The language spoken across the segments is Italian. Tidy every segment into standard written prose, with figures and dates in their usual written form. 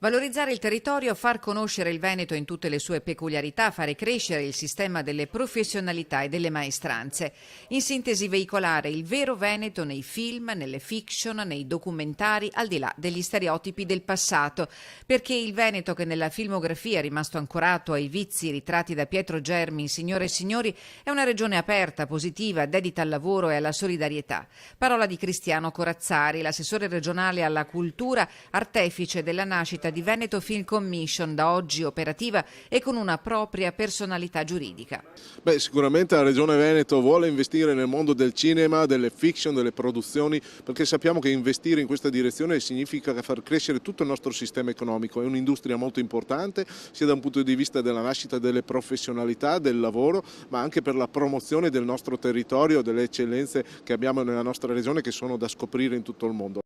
Valorizzare il territorio, far conoscere il Veneto in tutte le sue peculiarità, fare crescere il sistema delle professionalità e delle maestranze. In sintesi, veicolare il vero Veneto nei film, nelle fiction, nei documentari, al di là degli stereotipi del passato. Perché il Veneto, che nella filmografia è rimasto ancorato ai vizi ritratti da Pietro Germi in Signore e Signori, è una regione aperta, positiva, dedita al lavoro e alla solidarietà. Parola di Cristiano Corazzari, l'assessore regionale alla cultura, artefice della nascita di Veneto Film Commission, da oggi operativa e con una propria personalità giuridica. Sicuramente la Regione Veneto vuole investire nel mondo del cinema, delle fiction, delle produzioni, perché sappiamo che investire in questa direzione significa far crescere tutto il nostro sistema economico. È un'industria molto importante, sia da un punto di vista della nascita delle professionalità, del lavoro, ma anche per la promozione del nostro territorio, delle eccellenze che abbiamo nella nostra regione, che sono da scoprire in tutto il mondo.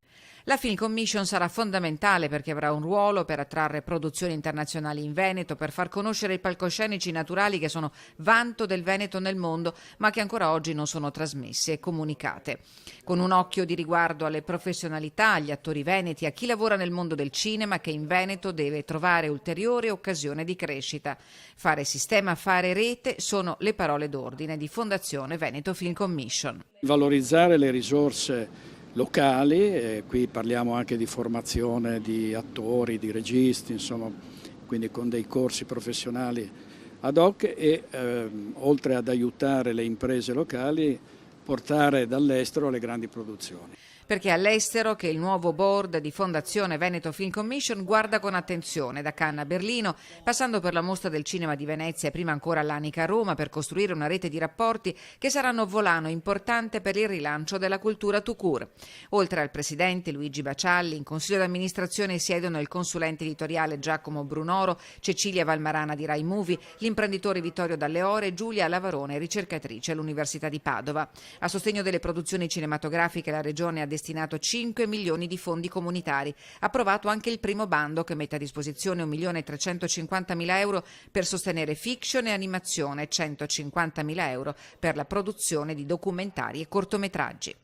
La Film Commission sarà fondamentale perché avrà un ruolo per attrarre produzioni internazionali in Veneto, per far conoscere i palcoscenici naturali che sono vanto del Veneto nel mondo, ma che ancora oggi non sono trasmesse e comunicate. Con un occhio di riguardo alle professionalità, agli attori veneti, a chi lavora nel mondo del cinema, che in Veneto deve trovare ulteriore occasione di crescita. Fare sistema, fare rete sono le parole d'ordine di Fondazione Veneto Film Commission. Valorizzare le risorse locali, qui parliamo anche di formazione di attori, di registi, insomma, quindi con dei corsi professionali ad hoc e oltre ad aiutare le imprese locali, portare dall'estero le grandi produzioni. Perché all'estero che il nuovo board di Fondazione Veneto Film Commission guarda con attenzione, da Cannes a Berlino, passando per la Mostra del Cinema di Venezia e prima ancora all'Anica a Roma, per costruire una rete di rapporti che saranno volano importante per il rilancio della cultura tout court. Oltre al presidente Luigi Bacialli, in consiglio d'amministrazione siedono il consulente editoriale Giacomo Brunoro, Cecilia Valmarana di Rai Movie, l'imprenditore Vittorio Dalleore e Giulia Lavarone, ricercatrice all'Università di Padova. A sostegno delle produzioni cinematografiche la Regione ha destinato 5 milioni di fondi comunitari. Approvato anche il primo bando che mette a disposizione 1.350.000 euro per sostenere fiction e animazione, 150.000 euro per la produzione di documentari e cortometraggi.